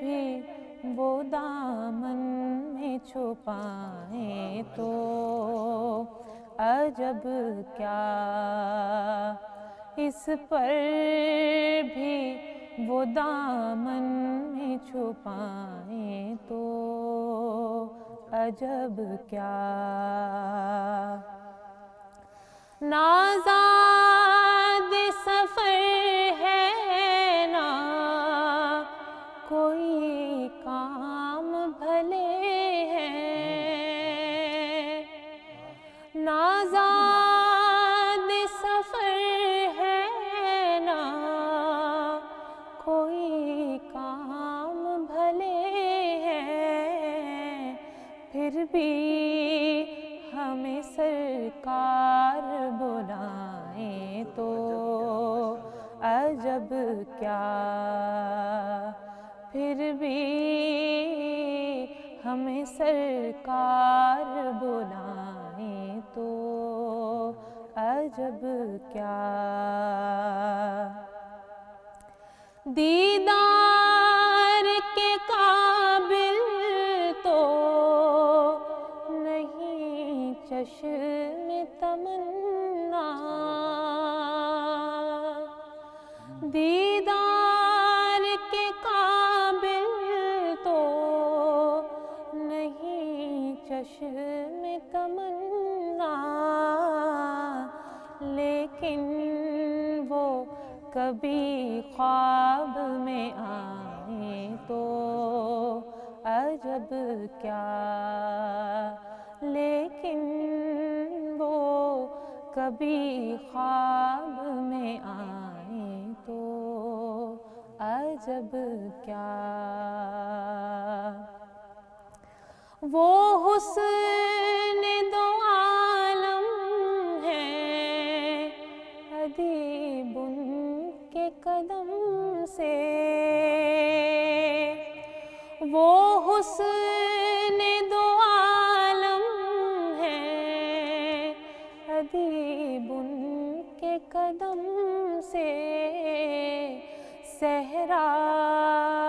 بھی وہ دامن میں چھپائیں تو عجب کیا، اس پر بھی وہ دامن میں چھپائیں تو عجب کیا۔ نازاد سفر ہے نہ کوئی کام بھلے ہیں، نازاد سفر ہے نہ کوئی کام بھلے ہیں، پھر بھی ہمیں سرکار بلائیں تو عجب کیا، پھر بھی ہمیں سرکار بلائیں تو عجب کیا۔ دیدار کے قابل تو نہیں چشم تمنا، دیدار کے قابل تو نہیں چشم تمنا، لیکن وہ کبھی خواب میں آئیں تو عجب کیا، لیکن وہ کبھی خواب میں آئیں تو عجب کیا۔ وہ حسن دو عالم ہے ادیب ان کے قدم سے، وہ حسن دو عالم ہے ادیب ان کے قدم سے، صحرا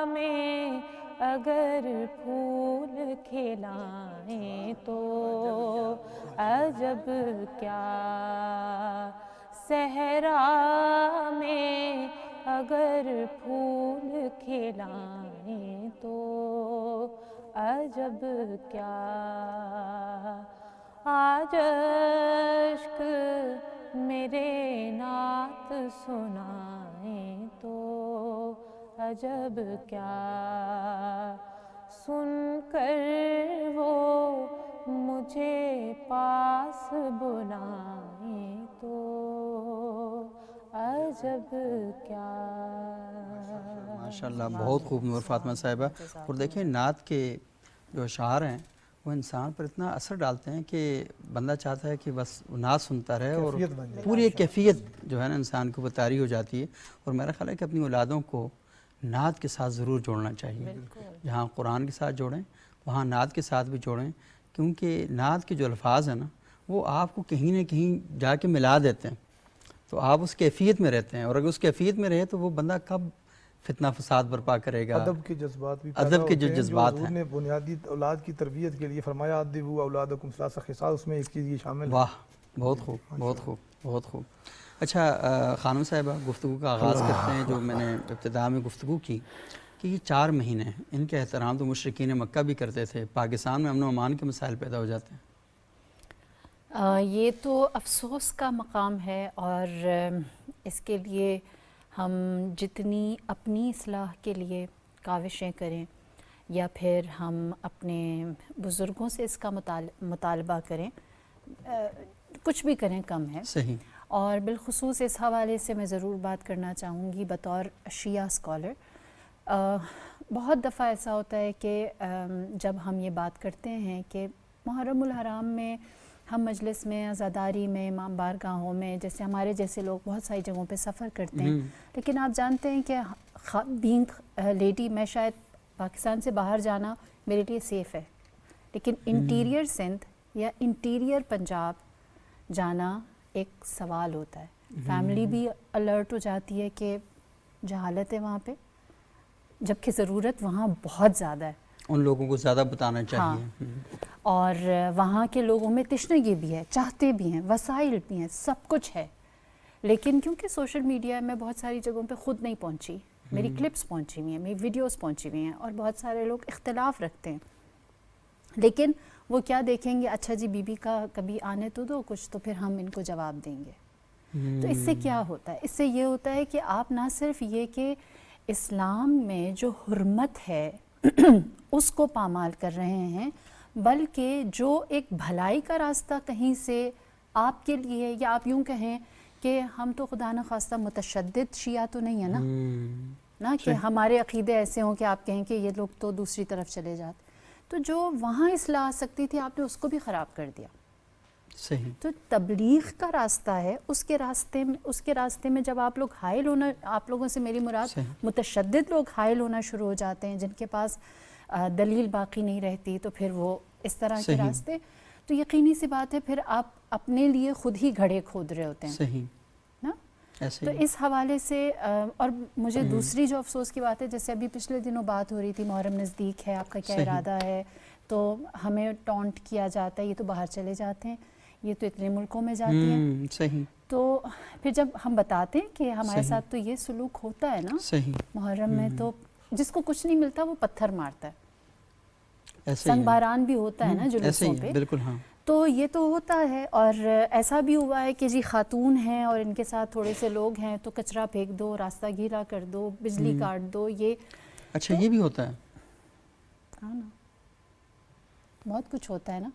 میں اگر پھول کھلائیں تو عجب کیا، صحرا میں اگر پھول کھلائیں تو عجب کیا۔ آج اشک میرے نعت سنائیں تو عجب کیا، سن کر وہ مجھے پاس بلائیں تو عجب کیا۔ ماشاءاللہ بہت خوب نور فاطمہ صاحبہ۔ اور دیکھیں نعت کے جو اشعار ہیں وہ انسان پر اتنا اثر ڈالتے ہیں کہ بندہ چاہتا ہے کہ بس نعت سنتا رہے اور پوری ایک کیفیت جو ہے نا انسان کو وہ طاری ہو جاتی ہے۔ اور میرا خیال ہے کہ اپنی اولادوں کو نعت کے ساتھ ضرور جوڑنا چاہیے، جہاں قرآن کے ساتھ جوڑیں وہاں نعت کے ساتھ بھی جوڑیں، کیونکہ نعت کے جو الفاظ ہیں نا وہ آپ کو کہیں نہ کہیں جا کے ملا دیتے ہیں، تو آپ اس کیفیت میں رہتے ہیں، اور اگر اس کیفیت میں رہے تو وہ بندہ کب فتنہ فساد برپا کرے گا۔ ادب کے جذبات بھی ادب کے جو جذبات حضور نے بنیادی اولاد کی تربیت کے لیے فرمایا ادبوا اولادکم ثلاث خصال، اس میں ایک چیز یہ شامل ہے۔ واہ بہت خوب بہت خوب بہت خوب۔ اچھا خانم صاحبہ گفتگو کا آغاز کرتے ہیں، جو میں نے ابتدا میں گفتگو کی کہ یہ 4 مہینے ہیں، ان کے احترام تو مشرکین مکہ بھی کرتے تھے، پاکستان میں امن و امان کے مسائل پیدا ہو جاتے ہیں۔ یہ تو افسوس کا مقام ہے، اور اس کے لیے ہم جتنی اپنی اصلاح کے لیے کاوشیں کریں یا پھر ہم اپنے بزرگوں سے اس کا مطالبہ کریں، کچھ بھی کریں کم ہے۔ صحیح۔ اور بالخصوص اس حوالے سے میں ضرور بات کرنا چاہوں گی بطور شیعہ اسکالر۔ بہت دفعہ ایسا ہوتا ہے کہ جب ہم یہ بات کرتے ہیں کہ محرم الحرام میں ہم مجلس میں، عزاداری میں، امام بارگاہوں میں، جیسے ہمارے جیسے لوگ بہت ساری جگہوں پہ سفر کرتے ہیں، لیکن آپ جانتے ہیں کہ بینگ لیڈی میں شاید پاکستان سے باہر جانا میرے لیے سیف ہے، لیکن انٹیریئر سندھ یا انٹیریئر پنجاب جانا ایک سوال ہوتا ہے۔ فیملی بھی الرٹ ہو جاتی ہے کہ جہالت ہے وہاں پہ، جبکہ ضرورت وہاں بہت زیادہ ہے. ان لوگوں کو زیادہ بتانا چاہیے. اور وہاں کے لوگوں میں تشنگی بھی ہے, چاہتے بھی ہیں, وسائل بھی ہیں, سب کچھ ہے. لیکن کیونکہ سوشل میڈیا میں بہت ساری جگہوں پہ خود نہیں پہنچی, میری کلپس پہنچی ہوئی ہیں, میری ویڈیوز پہنچی ہوئی ہیں, اور بہت سارے لوگ اختلاف رکھتے ہیں. لیکن وہ کیا دیکھیں گے, اچھا جی بی بی کا کبھی آنے تو دو کچھ, تو پھر ہم ان کو جواب دیں گے. تو اس سے کیا ہوتا ہے؟ اس سے یہ ہوتا ہے کہ آپ نہ صرف یہ کہ اسلام میں جو حرمت ہے اس کو پامال کر رہے ہیں, بلکہ جو ایک بھلائی کا راستہ کہیں سے آپ کے لیے, یا آپ یوں کہیں کہ ہم تو خدا نخواستہ متشدد شیعہ تو نہیں ہے نا کہ ہمارے عقیدے ایسے ہوں کہ آپ کہیں کہ یہ لوگ تو دوسری طرف چلے جاتے. تو جو وہاں اصلاح آ سکتی تھی آپ نے اس کو بھی خراب کر دیا. صحیح. تو تبلیغ کا راستہ ہے, اس کے راستے میں جب آپ لوگ حائل ہونا, آپ لوگوں سے میری مراد متشدد لوگ حائل ہونا شروع ہو جاتے ہیں, جن کے پاس دلیل باقی نہیں رہتی, تو پھر وہ اس طرح کے راستے, تو یقینی سی بات ہے پھر آپ اپنے لیے خود ہی گھڑے کھود رہے ہوتے ہیں. صحیح نا؟ ایسے تو اس حوالے سے اور مجھے دوسری جو افسوس کی بات ہے, جیسے ابھی پچھلے دنوں بات ہو رہی تھی, محرم نزدیک ہے, آپ کا کیا ارادہ ہے, تو ہمیں ٹونٹ کیا جاتا ہے, یہ تو باہر چلے جاتے ہیں, یہ تو اتنے ملکوں میں جاتی ہیں. صحیح. تو پھر جب ہم بتاتے ہیں کہ ہمارے ساتھ تو یہ سلوک ہوتا ہے نا محرم میں, تو جس کو کچھ نہیں ملتا وہ پتھر مارتا ہے, سنگ باران بھی ہوتا ہے نا جلوسوں پہ. بالکل ہاں. تو یہ تو ہوتا ہے, اور ایسا بھی ہوا ہے کہ جی خاتون ہیں اور ان کے ساتھ تھوڑے سے لوگ ہیں, تو کچرا پھینک دو, راستہ گیلا کر دو, بجلی کاٹ دو. یہ اچھا یہ بھی ہوتا ہے. ہاں نا, بہت کچھ ہوتا ہے نا.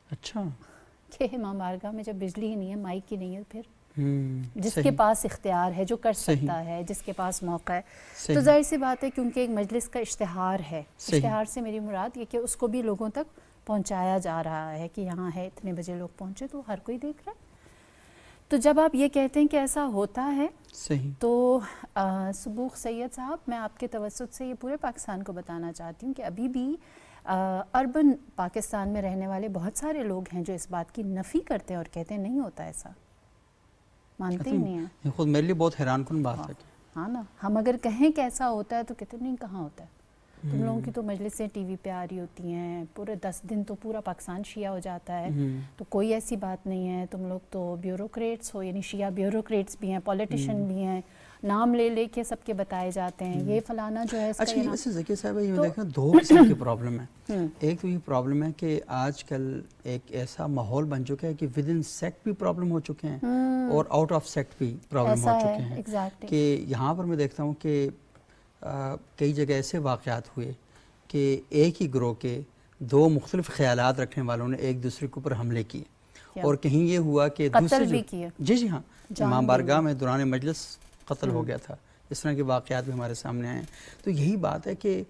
اچھا کہ امام بارگاہ میں جب بجلی ہی نہیں ہے, مائک ہی نہیں ہے, پھر جس کے پاس اختیار ہے, جو کر سکتا ہے, جس کے پاس موقع ہے, تو ظاہر سی بات ہے کیونکہ ایک مجلس کا اشتہار ہے. اشتہار سے میری مراد یہ کہ اس کو بھی لوگوں تک پہنچایا جا رہا ہے کہ یہاں ہے, اتنے بجے لوگ پہنچے, تو ہر کوئی دیکھ رہا ہے. تو جب آپ یہ کہتے ہیں کہ ایسا ہوتا ہے, تو صبوغ سید صاحب, میں آپ کے توسط سے یہ پورے پاکستان کو بتانا چاہتی ہوں کہ ابھی بھی اربن پاکستان میں رہنے والے بہت سارے لوگ ہیں جو اس بات کی نفی کرتے ہیں اور کہتے ہیں نہیں ہوتا ایسا, مانتے ہی نہیں ہیں. خود میرے لیے بہت حیران کن بات ہے. ہاں نا, ہم اگر کہیں کہ ایسا ہوتا ہے تو کہتے ہیں نہیں, کہاں ہوتا ہے. تم لوگوں کی تو مجلسیں ٹی وی پہ آ رہی ہوتی ہیں, پورے 10 دن تو پورا پاکستان شیعہ ہو جاتا ہے, تو کوئی ایسی بات نہیں ہے. تم لوگ تو بیوروکریٹس ہو, یعنی شیعہ بیوروکریٹس بھی ہیں, پولیٹیشین بھی ہیں, نام لے لے کے سب کے بتائے جاتے ہیں, یہ فلانا جو ہے. اچھا یہ ویسے ذکی صاحب یہ دیکھیں, دو قسم کی پرابلم ہے. ایک تو یہ پرابلم ہے کہ آج کل ایک ایسا ماحول بن چکا ہے کہ ود ان سیکٹ بھی پرابلم ہو چکے ہیں, اور آؤٹ آف سیکٹ بھی پرابلم ہو چکے ہیں. کہ یہاں پر میں دیکھتا ہوں کہ کئی جگہ ایسے واقعات ہوئے کہ ایک ہی گروہ کے دو مختلف خیالات رکھنے والوں نے ایک دوسرے کے اوپر حملے کیے, اور کہیں یہ ہوا کہ قتل بھی کیے. جی ہاں, امام بارگاہ میں دوران مجلس قتل ہو گیا تھا. اس طرح کے واقعات بھی ہمارے سامنے آئے ہیں. تو یہی بات ہے کہ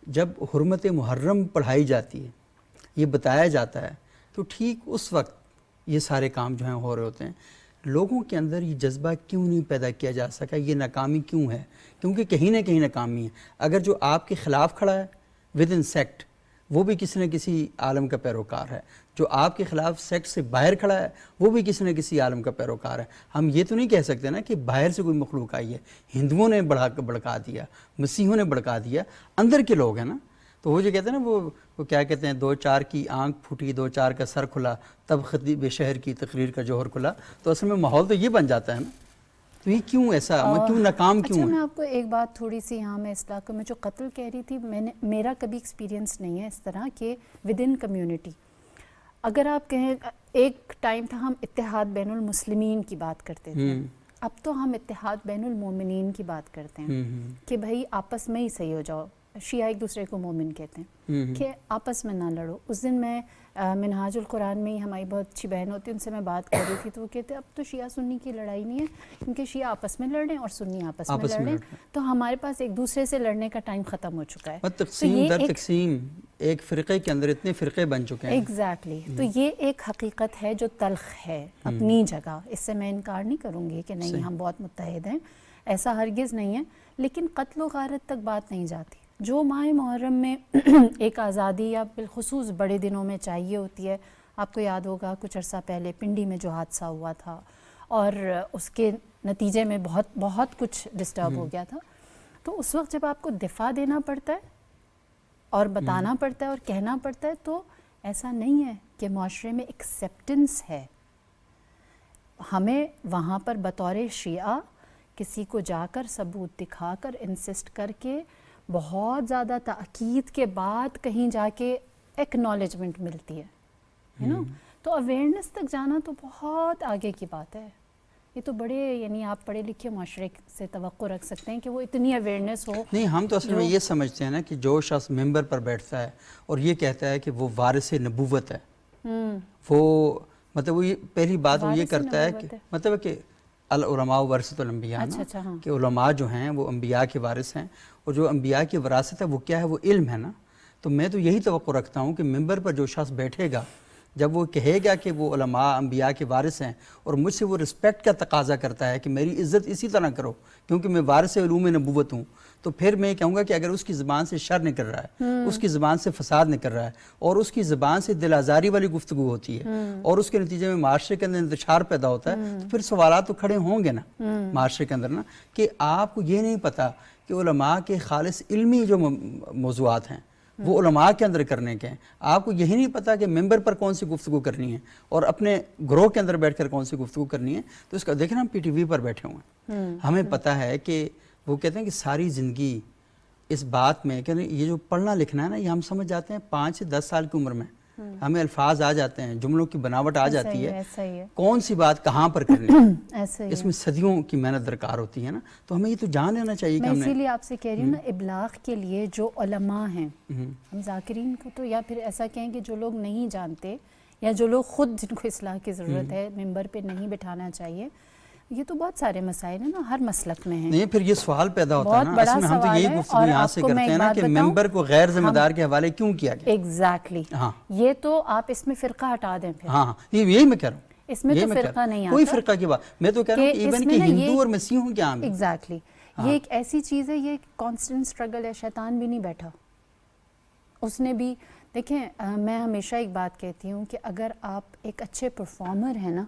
جب حرمت محرم پڑھائی جاتی ہے, یہ بتایا جاتا ہے, تو ٹھیک اس وقت یہ سارے کام جو ہیں ہو رہے ہوتے ہیں. لوگوں کے اندر یہ جذبہ کیوں نہیں پیدا کیا جا سکا, یہ ناکامی کیوں ہے؟ کیونکہ کہیں نہ کہیں ناکامی ہے. اگر جو آپ کے خلاف کھڑا ہے ود ان سیکٹ, وہ بھی کسی نہ کسی عالم کا پیروکار ہے. جو آپ کے خلاف سیکٹ سے باہر کھڑا ہے, وہ بھی کسی نہ کسی عالم کا پیروکار ہے. ہم یہ تو نہیں کہہ سکتے نا کہ باہر سے کوئی مخلوق آئی ہے, ہندوؤں نے بڑھکا دیا, مسیحوں نے بڑھکا دیا, اندر کے لوگ ہیں نا. تو وہ جو کہتے ہیں نا, وہ کیا کہتے ہیں, 2-4 کی آنکھ پھوٹی 2-4 کا سر کھلا, تب خطیب شہر کی تقریر کا جوہر کھلا. تو اصل میں ماحول تو یہ بن جاتا ہے نا. تو یہ کیوں ایسا, کیوں ناکام کیوں ہے؟ اچھا میں آپ کو ایک بات تھوڑی سی یہاں میں اصلاح کروں. میں جو قتل کہہ رہی تھی, میرا کبھی ایکسپیرینس نہیں ہے اس طرح کہ ود ان کمیونٹی. اگر آپ کہیں, ایک ٹائم تھا ہم اتحاد بین المسلمین کی بات کرتے تھے, اب تو ہم اتحاد بین المومنین کی بات کرتے ہیں کہ بھائی آپس میں ہی صحیح ہو جاؤ. شیعہ ایک دوسرے کو مومن کہتے ہیں کہ آپس میں نہ لڑو. اس دن میں منہاج القرآن میں ہی ہماری بہت اچھی بہن ہوتی ہے, ان سے میں بات کر رہی تھی, تو وہ کہتے اب تو شیعہ سنی کی لڑائی نہیں ہے, کیونکہ شیعہ آپس میں لڑ رہے ہیں اور سنی آپس میں لڑ رہے ہیں, تو ہمارے پاس ایک دوسرے سے لڑنے کا ٹائم ختم ہو چکا ہے. تقسیم در تقسیم, ایک فرقے کے اندر اتنے فرقے بن چکے ہیں. ایگزیکٹلی. تو یہ ایک حقیقت ہے جو تلخ ہے اپنی جگہ, اس سے میں انکار نہیں کروں گی کہ نہیں ہم بہت متحد ہیں, ایسا ہرگز نہیں ہے. لیکن قتل و غارت تک بات نہیں جاتی. جو ماہ محرم میں ایک آزادی یا بالخصوص بڑے دنوں میں چاہیے ہوتی ہے. آپ کو یاد ہوگا کچھ عرصہ پہلے پنڈی میں جو حادثہ ہوا تھا, اور اس کے نتیجے میں بہت کچھ ڈسٹرب ہو گیا تھا. تو اس وقت جب آپ کو دفاع دینا پڑتا ہے اور بتانا پڑتا ہے اور کہنا پڑتا ہے تو ایسا نہیں ہے کہ معاشرے میں ایکسیپٹنس ہے. ہمیں وہاں پر بطور شیعہ کسی کو جا کر ثبوت دکھا کر انسسٹ کر کے بہت زیادہ تاکید کے بعد کہیں جا کے ایکنالجمنٹ ملتی ہے نا. تو اویئرنیس تک جانا تو بہت آگے کی بات ہے. یہ تو بڑے یعنی آپ پڑھے لکھے معاشرے سے توقع رکھ سکتے ہیں کہ وہ اتنی اویئرنیس ہو. نہیں، ہم تو اصل میں یہ سمجھتے ہیں نا کہ جو شخص ممبر پر بیٹھتا ہے اور یہ کہتا ہے کہ وہ وارث نبوت ہے، وہ مطلب وہ یہ پہلی بات وہ یہ کرتا ہے کہ مطلب کہ العلماء ورثۃ الانبیاء، کہ علماء جو ہیں وہ انبیاء کے وارث ہیں، اور جو انبیاء کی وراثت ہے وہ کیا ہے؟ وہ علم ہے نا. تو میں تو یہی توقع رکھتا ہوں کہ ممبر پر جو شخص بیٹھے گا جب وہ کہے گا کہ وہ علماء انبیاء کے وارث ہیں اور مجھ سے وہ رسپیکٹ کا تقاضا کرتا ہے کہ میری عزت اسی طرح کرو کیونکہ میں وارث علوم نبوت ہوں، تو پھر میں کہوں گا کہ اگر اس کی زبان سے شر نکل رہا ہے، اس کی زبان سے فساد نکل رہا ہے اور اس کی زبان سے دل آزاری والی گفتگو ہوتی ہے اور اس کے نتیجے میں معاشرے کے اندر انتشار پیدا ہوتا ہے، تو پھر سوالات تو کھڑے ہوں گے نا معاشرے کے اندر نا کہ آپ کو یہ نہیں پتا کہ علماء کے خالص علمی جو موضوعات ہیں وہ علماء کے اندر کرنے کے ہیں. آپ کو یہی نہیں پتا کہ ممبر پر کون سی گفتگو کرنی ہے اور اپنے گروہ کے اندر بیٹھ کر کون سی گفتگو کرنی ہے. تو اس کا دیکھیں ہم پی ٹی وی پر بیٹھے ہوئے ہیں، ہمیں پتا ہے کہ وہ کہتے ہیں کہ ساری زندگی اس بات میں کہ یہ جو پڑھنا لکھنا ہے نا یہ ہم سمجھ جاتے ہیں 5 سے 10 سال کی عمر میں، ہمیں الفاظ آ جاتے ہیں، جملوں کی بناوٹ آ جاتی ہے، کون سی بات کہاں پر کرنی ہے، اس میں صدیوں کی محنت درکار ہوتی ہے نا. تو ہمیں یہ تو جان لینا چاہیے کہ میں اسی لیے آپ سے کہہ رہی ہوں نا، ابلاغ کے لیے جو علماء ہیں، ہم ذاکرین کو تو یا پھر ایسا کہیں کہ جو لوگ نہیں جانتے یا جو لوگ خود جن کو اصلاح کی ضرورت ہے ممبر پہ نہیں بٹھانا چاہیے، یہ تو بہت سارے مسائل ہیں نا، ہر مسلک میں ہیں. نہیں پھر یہ سوال پیدا ہوتا ہے نا، اصل میں ہم تو یہی گفتگو یہاں سے کرتے ہیں نا کہ ممبر کو غیر ذمہ دار کے حوالے کیوں کیا گیا. ایگزیکٹلی، یہ تو آپ اس میں فرقہ ہٹا دیں پھر. ہاں یہی میں کہہ رہا ہوں، اس میں تو فرقہ نہیں آتا، کوئی فرقہ کی بات میں تو کہہ رہا ہوں کہ ایون کہ ہندو اور مسیحوں کے عام. ایگزیکٹلی، یہ ایک ایسی چیز ہے، یہ کانسٹنٹ اسٹرگل ہے. شیطان بھی نہیں بیٹھا، اس نے بھی دیکھیں. میں ہمیشہ ایک بات کہتی ہوں کہ اگر آپ ایک اچھے پرفارمر ہیں نا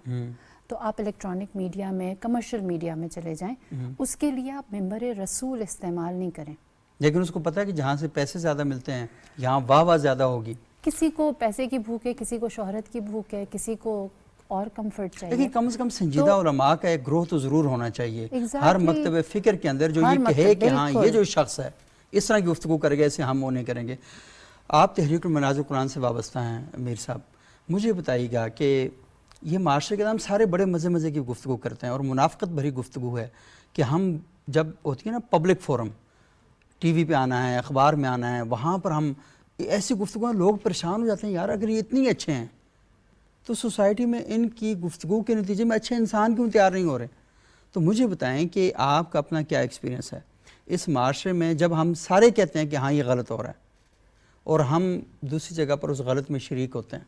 تو آپ الیکٹرانک میڈیا میں، کمرشل میڈیا میں چلے جائیں، اس کے لیے آپ ممبر رسول استعمال نہیں کریں. لیکن اس کو پتہ ہے کہ جہاں سے پیسے زیادہ ملتے ہیں یہاں واہ واہ زیادہ ہوگی. کسی کو پیسے کی بھوک ہے، کسی کو شہرت کی بھوک ہے، کسی کو اور کمفرٹ چاہیے. لیکن کم از کم سنجیدہ علماء کا ایک گروہ تو ضرور ہونا چاہیے ہر مکتب فکر کے اندر جو یہ کہے کہ ہاں یہ جو شخص ہے اس طرح کی گفتگو کرے گا، اسے ہم وہ نہیں کریں گے. آپ تحریک المناظر قرآن سے وابستہ ہیں امیر صاحب، مجھے بتائیے گا کہ یہ معاشرے کے ہم سارے بڑے مزے کی گفتگو کرتے ہیں اور منافقت بھری گفتگو ہے کہ ہم جب ہوتی ہے نا پبلک فورم، ٹی وی پہ آنا ہے، اخبار میں آنا ہے، وہاں پر ہم ایسی گفتگو لوگ پریشان ہو جاتے ہیں، یار اگر یہ اتنی اچھے ہیں تو سوسائٹی میں ان کی گفتگو کے نتیجے میں اچھے انسان کیوں تیار نہیں ہو رہے. تو مجھے بتائیں کہ آپ کا اپنا کیا ایکسپیرینس ہے اس معاشرے میں جب ہم سارے کہتے ہیں کہ ہاں یہ غلط ہو رہا ہے اور ہم دوسری جگہ پر اس غلط میں شریک ہوتے ہیں.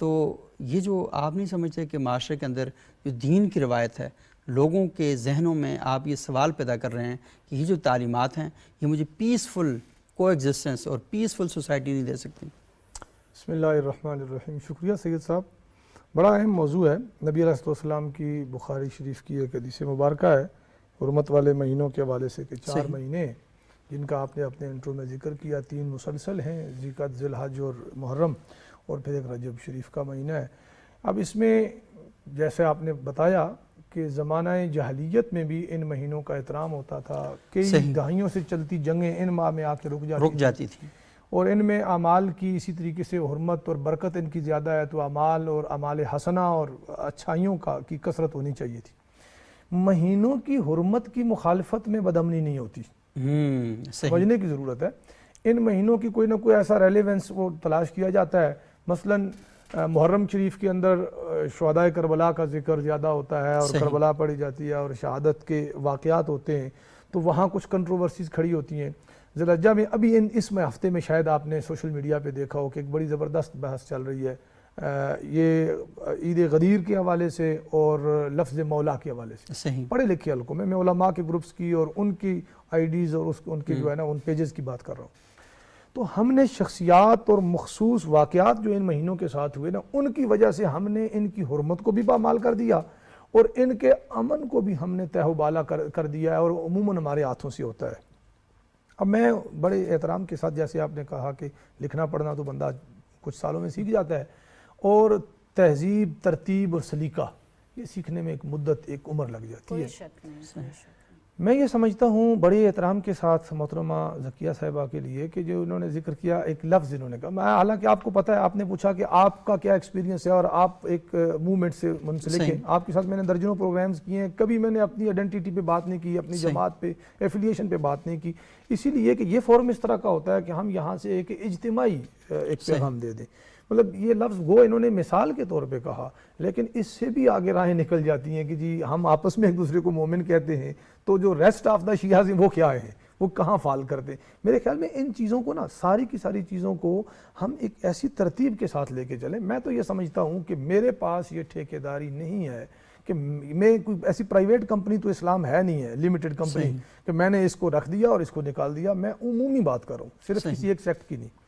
تو یہ جو آپ نہیں سمجھتے کہ معاشرے کے اندر جو دین کی روایت ہے لوگوں کے ذہنوں میں آپ یہ سوال پیدا کر رہے ہیں کہ یہ جو تعلیمات ہیں یہ مجھے پیسفل کو ایگزسٹنس اور پیسفل سوسائٹی نہیں دے سکتی. بسم اللہ الرحمن الرحیم. شکریہ سید صاحب، بڑا اہم موضوع ہے. نبی علیہ السلام کی بخاری شریف کی ایک حدیث مبارکہ ہے حرمت والے مہینوں کے حوالے سے کہ 4 مہینے جن کا آپ نے اپنے انٹرو میں ذکر کیا، 3 مسلسل ہیں، ذی الحج اور محرم، اور پھر ایک رجب شریف کا مہینہ ہے. اب اس میں جیسے آپ نے بتایا کہ زمانہ جاہلیت میں بھی ان مہینوں کا احترام ہوتا تھا، کئی دہائیوں سے چلتی جنگیں ان ماہ میں آ کے رک جاتی تھیں اور ان میں اعمال کی اسی طریقے سے حرمت اور برکت ان کی زیادہ ہے، تو اعمال اور اعمال حسنہ اور اچھائیوں کی کثرت ہونی چاہیے تھی. مہینوں کی حرمت کی مخالفت میں بدامنی نہیں ہوتی، سمجھنے کی ضرورت ہے. ان مہینوں کی کوئی نہ کوئی ایسا ریلیونس وہ تلاش کیا جاتا ہے. مثلاً محرم شریف کے اندر شہدائے کربلا کا ذکر زیادہ ہوتا ہے اور کربلا پڑھی جاتی ہے اور شہادت کے واقعات ہوتے ہیں، تو وہاں کچھ کنٹروورسیز کھڑی ہوتی ہیں. ذی الحجہ میں ابھی اس ہفتے میں شاید آپ نے سوشل میڈیا پہ دیکھا ہو کہ ایک بڑی زبردست بحث چل رہی ہے یہ عید غدیر کے حوالے سے اور لفظ مولا کے حوالے سے. پڑھے لکھے حلقوں میں علماء کے گروپس کی اور ان کی آئی ڈیز اور ان کی جو ہے نا ان پیجز کی بات کر رہا ہوں. تو ہم نے شخصیات اور مخصوص واقعات جو ان مہینوں کے ساتھ ہوئے نا ان کی وجہ سے ہم نے ان کی حرمت کو بھی پامال کر دیا اور ان کے امن کو بھی ہم نے تہو بالا کر دیا ہے، اور عموماً ہمارے ہاتھوں سے ہوتا ہے. اب میں بڑے احترام کے ساتھ، جیسے آپ نے کہا کہ لکھنا پڑھنا تو بندہ کچھ سالوں میں سیکھ جاتا ہے، اور تہذیب، ترتیب اور سلیقہ یہ سیکھنے میں ایک مدت، ایک عمر لگ جاتی ہے۔ کوئی شک نہیں، کوئی شک نہیں۔ میں یہ سمجھتا ہوں بڑے احترام کے ساتھ محترمہ ذکیہ صاحبہ کے لیے کہ جو انہوں نے ذکر کیا، ایک لفظ انہوں نے کہا، میں حالانکہ آپ کو پتہ ہے، آپ نے پوچھا کہ آپ کا کیا ایکسپیرینس ہے اور آپ ایک موومنٹ سے منسلک ہیں، آپ کے ساتھ میں نے درجنوں پروگرامز کیے ہیں، کبھی میں نے اپنی آئیڈینٹی پہ بات نہیں کی، اپنی جماعت پہ ایفیلیشن پہ بات نہیں کی، اسی لیے کہ یہ فورم اس طرح کا ہوتا ہے کہ ہم یہاں سے ایک اجتماعی ایک پیغام دے دیں۔ مطلب یہ لفظ گو انہوں نے مثال کے طور پہ کہا، لیکن اس سے بھی آگے راہیں نکل جاتی ہیں کہ جی ہم آپس میں ایک دوسرے کو مومن کہتے ہیں، تو جو ریسٹ آف دا شیعہ وہ کیا ہیں، وہ کہاں فال کرتے ہیں؟ میرے خیال میں ان چیزوں کو نا، ساری کی ساری چیزوں کو ہم ایک ایسی ترتیب کے ساتھ لے کے چلیں۔ میں تو یہ سمجھتا ہوں کہ میرے پاس یہ ٹھیکیداری نہیں ہے کہ میں کوئی ایسی پرائیویٹ کمپنی تو اسلام ہے نہیں ہے، لمیٹڈ کمپنی کہ میں نے اس کو رکھ دیا اور اس کو نکال دیا۔ میں عمومی بات کر رہا ہوں، صرف کسی ایک سیکٹ کی نہیں۔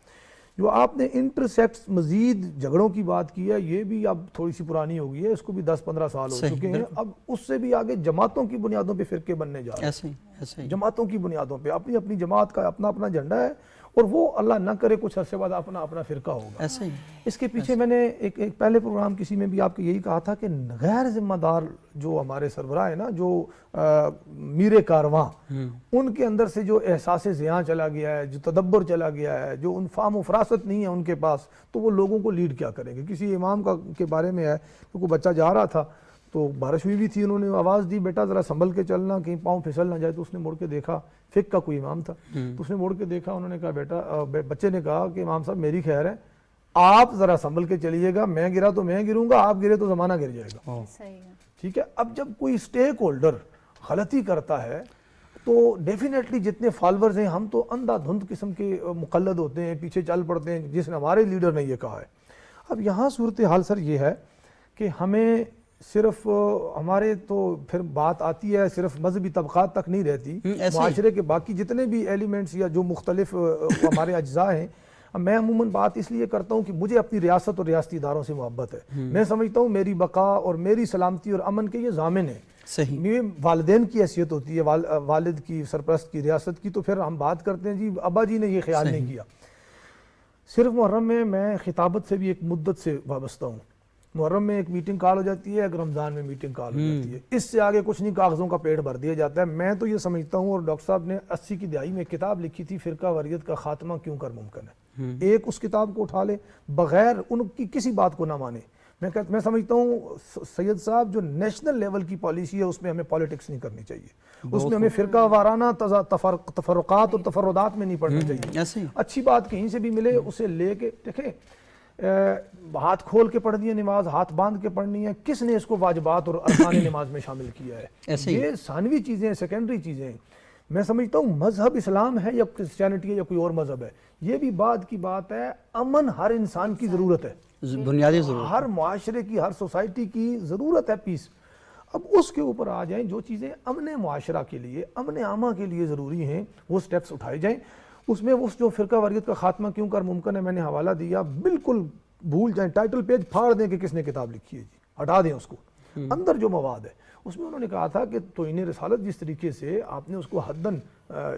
جو آپ نے انٹر سیکٹس مزید جھگڑوں کی بات کی ہے، یہ بھی اب تھوڑی سی پرانی ہو گئی ہے، اس کو بھی 10-15 سال ہو چکے ہیں۔ اب اس سے بھی آگے جماعتوں کی بنیادوں پہ فرقے بننے جا رہے ہیں، جماعتوں کی بنیادوں پہ اپنی اپنی جماعت کا اپنا اپنا جھنڈا ہے، اور وہ اللہ نہ کرے کچھ عرصے بعد اپنا اپنا فرقہ ہوگا۔ اس کے پیچھے میں نے ایک پہلے پروگرام کسی میں بھی آپ کو یہی کہا تھا کہ غیر ذمہ دار جو ہمارے سربراہ ہیں نا، جو میر کارواں، ان کے اندر سے جو احساس زیاں چلا گیا ہے، جو تدبر چلا گیا ہے، جو ان فہم و فراست نہیں ہے ان کے پاس، تو وہ لوگوں کو لیڈ کیا کریں گے؟ کسی امام کے بارے میں ہے کہ کوئی بچہ جا رہا تھا تو بارش ہوئی بھی تھی، انہوں نے آواز دی بیٹا ذرا سنبھل کے چلنا کہیں پاؤں پھسل نہ جائے، تو اس نے مڑ کے دیکھا، فقہ کا کوئی امام تھا، تو اس نے مڑ کے دیکھا، انہوں نے کہا بیٹا، بچے نے کہا کہ امام صاحب میری خیر ہے، آپ ذرا سنبھل کے چلیے گا، میں گرا تو میں گروں گا، آپ گرے تو زمانہ گر جائے گا۔ ٹھیک ہے، اب جب کوئی اسٹیک ہولڈر غلطی کرتا ہے تو ڈیفینیٹلی جتنے فالورز ہیں ہم تو اندھا دھند قسم کے مقلد ہوتے ہیں، پیچھے چل پڑتے ہیں جس نے ہمارے لیڈر نے یہ کہا ہے۔ اب یہاں صورتحال سر یہ ہے کہ ہمیں صرف ہمارے تو پھر بات آتی ہے صرف مذہبی طبقات تک نہیں رہتی، معاشرے کے باقی جتنے بھی ایلیمنٹس یا جو مختلف ہمارے اجزاء ہیں۔ میں عموماً بات اس لیے کرتا ہوں کہ مجھے اپنی ریاست اور ریاستی اداروں سے محبت ہے، میں سمجھتا ہوں میری بقا اور میری سلامتی اور امن کے یہ ضامن ہیں۔ یہ والدین کی حیثیت ہوتی ہے، والد کی، سرپرست کی، ریاست کی، تو پھر ہم بات کرتے ہیں جی ابا جی نے یہ خیال نہیں کیا۔ صرف محرم میں خطابت سے بھی ایک مدت سے وابستہ ہوں۔ محرم میں ایک میٹنگ کال ہو جاتی ہے، ایک رمضان میں میٹنگ کال ہو جاتی ہے، اس سے آگے کچھ نہیں، کاغذوں کا پیٹ بھر دیا جاتا ہے۔ میں تو یہ سمجھتا ہوں، اور ڈاکٹر صاحب نے 80 کی دہائی میں ایک کتاب لکھی تھی، فرقہ واریت کا خاتمہ کیوں کر ممکن ہے، ایک اس کتاب کو اٹھا لے، بغیر ان کی کسی بات کو نہ مانے۔ میں سمجھتا ہوں سید صاحب جو نیشنل لیول کی پالیسی ہے اس میں ہمیں پالیٹکس نہیں کرنی چاہیے، اس میں ہمیں فرقہ وارانہ تفرقات اور تفردات میں نہیں پڑنا چاہیے۔ اچھی بات کہیں سے بھی ملے اسے لے کے دیکھیں، ہاتھ کھول کے پڑھنی ہے نماز، ہاتھ باندھ کے پڑھنی ہے، کس نے اس کو واجبات اور ارکان نماز میں شامل کیا ہے؟ یہ ثانوی چیزیں، سیکنڈری چیزیں ہیں۔ میں سمجھتا ہوں مذہب اسلام ہے یا کرسچینٹی ہے یا کوئی اور مذہب ہے، یہ بھی بعد کی بات ہے۔ امن ہر انسان کی ضرورت ہے، بنیادی ضرورت، ہر معاشرے کی، ہر سوسائٹی کی ضرورت ہے پیس۔ اب اس کے اوپر آ جائیں، جو چیزیں امن معاشرہ کے لیے، امن عامہ کے لیے ضروری ہیں، وہ سٹیپس اٹھائے جائیں۔ اس میں اس جو فرقہ واریت کا خاتمہ کیوں کر ممکن ہے، میں نے حوالہ دیا، بالکل بھول جائیں، ٹائٹل پیج پھاڑ دیں کہ کس نے کتاب لکھی ہے، جی ہٹا دیں اس کو۔ اندر جو مواد ہے اس میں انہوں نے کہا تھا کہ توہین رسالت جس طریقے سے آپ نے اس کو حداً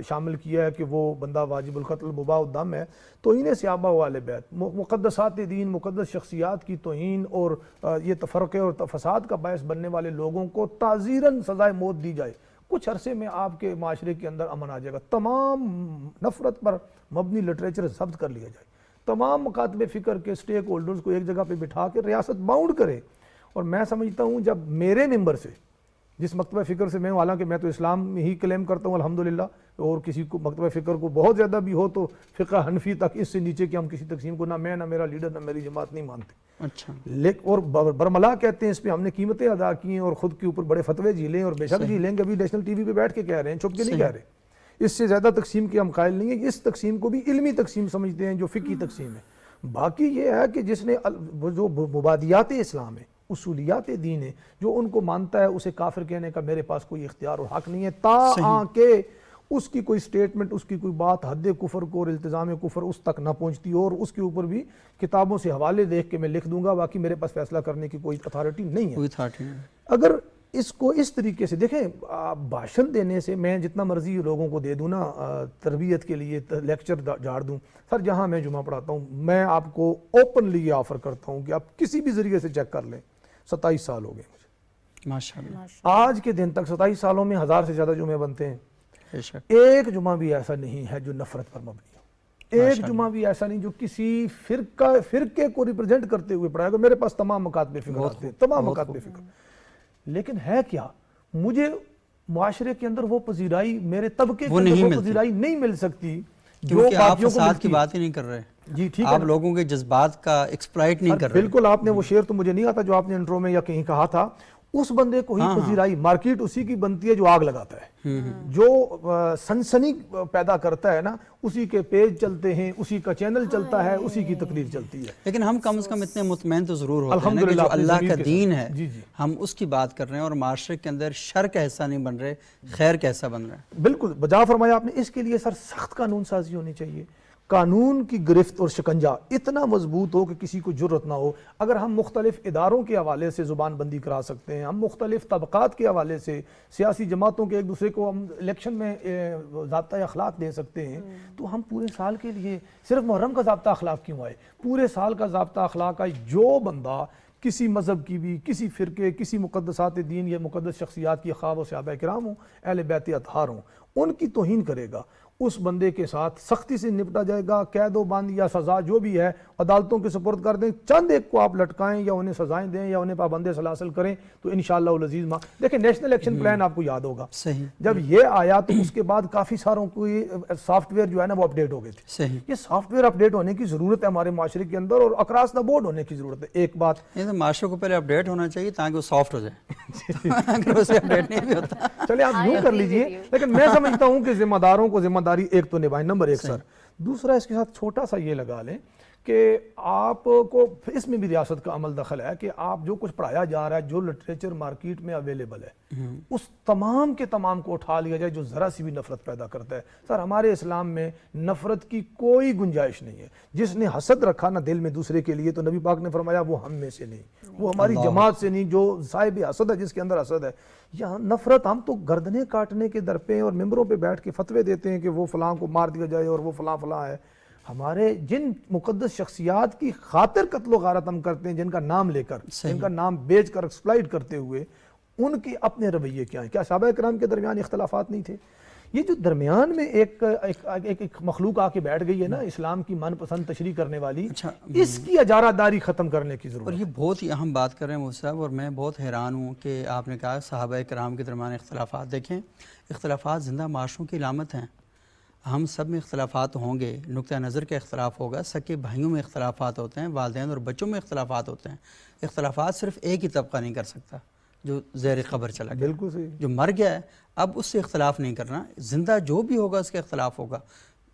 شامل کیا ہے کہ وہ بندہ واجب القتل مباح الدم ہے، توہین صحابہ و اہل بیت، مقدسات دین، مقدس شخصیات کی توہین اور یہ تفرقے اور فساد کا باعث بننے والے لوگوں کو تعزیراً سزائے موت دی جائے، کچھ عرصے میں آپ کے معاشرے کے اندر امن آ جائے گا۔ تمام نفرت پر مبنی لٹریچر ضبط کر لیا جائے، تمام مکاتب فکر کے سٹیک ہولڈرز کو ایک جگہ پہ بٹھا کے ریاست باؤنڈ کرے۔ اور میں سمجھتا ہوں جب میرے ممبر سے، جس مکتبہ فکر سے میں، حالانکہ میں تو اسلام ہی کلیم کرتا ہوں الحمدللہ، اور کسی کو مکتبہ فکر کو بہت زیادہ بھی ہو تو فقہ حنفی تک، اس سے نیچے کہ ہم کسی تقسیم کو نہ میں نہ میرا لیڈر نہ میری جماعت نہیں مانتے، اچھا، اور برملا کہتے ہیں، اس پہ ہم نے قیمتیں ادا کی ہیں اور خود کے اوپر بڑے فتوے جھیلیں، اور بے شک جھیلیں کہ ابھی نیشنل ٹی وی پہ بیٹھ کے کہہ رہے ہیں، چھپ کے نہیں کہہ رہے۔ اس سے زیادہ تقسیم کے ہم قائل نہیں ہیں، اس تقسیم کو بھی علمی تقسیم سمجھتے ہیں جو فقہی تقسیم ہے۔ باقی یہ ہے کہ جس نے جو مبادیات اسلام ہے، اصولیات دین ہے، جو ان کو مانتا ہے، اسے کافر کہنے کا میرے پاس کوئی اختیار اور حق نہیں ہے، تاکہ اس کی کوئی سٹیٹمنٹ، اس کی کوئی بات حد کفر کو اور التزام کفر اس تک نہ پہنچتی، اور اس کے اوپر بھی کتابوں سے حوالے دیکھ کے میں لکھ دوں گا، باقی میرے پاس فیصلہ کرنے کی کوئی اتھارٹی نہیں ہے۔ اگر اس کو اس طریقے سے دیکھیں، بھاشن دینے سے میں جتنا مرضی لوگوں کو دے دوں نا تربیت کے لیے لیکچر جھاڑ دوں، سر جہاں میں جمعہ پڑھاتا ہوں میں آپ کو اوپنلی یہ آفر کرتا ہوں کہ آپ کسی بھی ذریعے سے چیک کر لیں، 27 سال ہو گئے مجھے ماشاءاللہ، آج کے دن تک 27 سالوں میں 1000 سے زیادہ جمعے بنتے ہیں، بے شک، ایک جمعہ بھی ایسا نہیں ہے جو نفرت پر مبنی ہو، ایک جمعہ بھی ایسا نہیں جو کسی فرقے کو ریپرزینٹ کرتے ہوئے پڑھائے گا۔ میرے پاس تمام مکاتب فکر آتے ہیں، تمام مکاتب فکر، لیکن ہے کیا، مجھے معاشرے کے اندر وہ پذیرائی، میرے طبقے کے اندر وہ پذیرائی نہیں مل سکتی جو کیونکہ آپ باقیوں کو فساد ملتی کی ہے۔ بات ہی نہیں کر رہے، جی ٹھیک ہے، آپ لوگوں کے جذبات کا ایکسپلائٹ نہیں کر رہے۔ بالکل، آپ نے وہ شعر تو مجھے نہیں آتا جو آپ نے انٹرو میں یا کہیں کہا تھا، اس بندے کو ہی پذیرائی، مارکیٹ اسی کی بنتی ہے جو آگ لگاتا ہے، جو سنسنی پیدا کرتا ہے نا، اسی کے پیج چلتے ہیں، اسی کا چینل چلتا ہے، اسی کی تقریر چلتی ہے۔ لیکن ہم کم از کم اتنے مطمئن تو ضرور ہوتے ہیں نا کہ الحمدللہ جو اپنی اللہ زمین کا کے دین ساتھ۔ ہے جی جی ہم اس کی بات کر رہے ہیں، اور معاشرے کے اندر شر کا حصہ نہیں بن رہے، خیر کا حصہ بن رہے ہیں۔ بالکل بجا فرمایا آپ نے، اس کے لیے سر سخت قانون سازی ہونی چاہیے، قانون کی گرفت اور شکنجہ اتنا مضبوط ہو کہ کسی کو جرأت نہ ہو۔ اگر ہم مختلف اداروں کے حوالے سے زبان بندی کرا سکتے ہیں، ہم مختلف طبقات کے حوالے سے سیاسی جماعتوں کے ایک دوسرے کو ہم الیکشن میں ضابطۂ اخلاق دے سکتے ہیں، تو ہم پورے سال کے لیے صرف محرم کا ضابطہ اخلاق کیوں آئے؟ پورے سال کا ضابطہ اخلاق آئے، جو بندہ کسی مذہب کی بھی، کسی فرقے، کسی مقدسات دین یا مقدس شخصیات کی خواہ وہ صحابہ کرام ہوں، اہل بیت اطہار ہوں، ان کی توہین کرے گا، اس بندے کے ساتھ سختی سے نپٹا جائے گا، قید و بند یا سزا جو بھی ہے عدالتوں کے سپرد کر دیں، چند ایک کو آپ لٹکائیں یا انہیں سزائیں دیں یا انہیں پابند سلاسل کریں تو انشاءاللہ العزیز دیکھیں نیشنل ایکشن پلان آپ کو یاد ہوگا، صحیح، جب یہ آیا تو اس کے بعد کافی ساروں کو یہ سافٹ ویئر جو ہے نا وہ اپڈیٹ ہو گئے تھے۔ صحیح، یہ سافٹ ویئر اپڈیٹ ہونے کی ضرورت ہے ہمارے معاشرے کے اندر، اور اکراس دا بورڈ ہونے کی ضرورت ہے۔ ایک بات یہ تو معاشرے کو پہلے اپڈیٹ ہونا چاہیے تاکہ وہ سافٹ ہو جائے، اگر اسے اپڈیٹ نہیں بھی ہوتا۔ چلے آپ یوں کر لیجئے، لیکن میں سمجھتا ہوں کہ ذمہ داروں کو ذمہ داری ایک تو نبھائیں، نمبر ایک سر۔ دوسرا اس کے ساتھ چھوٹا سا یہ لگا لیں کہ آپ کو اس میں بھی ریاست کا عمل دخل ہے کہ آپ جو کچھ پڑھایا جا رہا ہے، جو لٹریچر مارکیٹ میں اویلیبل ہے، اس تمام کے تمام کو اٹھا لیا جائے جو ذرا سی بھی نفرت پیدا کرتا ہے۔ سر ہمارے اسلام میں نفرت کی کوئی گنجائش نہیں ہے، جس نے حسد رکھا نا دل میں دوسرے کے لیے تو نبی پاک نے فرمایا وہ ہم میں سے نہیں، وہ ہماری جماعت سے نہیں، جو صاحب حسد ہے، جس کے اندر حسد ہے۔ یہاں نفرت، ہم تو گردنیں کاٹنے کے در پہ اور ممبروں پہ بیٹھ کے فتوے دیتے ہیں کہ وہ فلاں کو مار دیا جائے اور وہ فلاں فلاں ہے۔ ہمارے جن مقدس شخصیات کی خاطر قتل و غارت ہم کرتے ہیں، جن کا نام لے کر، جن کا نام بیچ کر ایکسپلائٹ کرتے ہوئے، ان کے اپنے رویے کیا ہیں؟ کیا صحابہ کرام کے درمیان اختلافات نہیں تھے؟ یہ جو درمیان میں ایک مخلوق آ کے بیٹھ گئی ہے نا اسلام کی من پسند تشریح کرنے والی، اس کی اجارہ داری ختم کرنے کی ضرورت اور ہے۔ یہ بہت ہی اہم بات کر رہے ہیں مفتی صاحب، اور میں بہت حیران ہوں کہ آپ نے کہا صحابہ کرام کے درمیان اختلافات۔ دیکھیں، اختلافات زندہ معاشروں کی علامت ہیں، ہم سب میں اختلافات ہوں گے، نقطہ نظر کا اختلاف ہوگا، سکے بھائیوں میں اختلافات ہوتے ہیں، والدین اور بچوں میں اختلافات ہوتے ہیں۔ اختلافات صرف ایک ہی طبقہ نہیں کر سکتا جو زیر قبر چلا گیا، بالکل صحیح، جو مر گیا ہے، اب اس سے اختلاف نہیں کرنا، زندہ جو بھی ہوگا اس کا اختلاف ہوگا،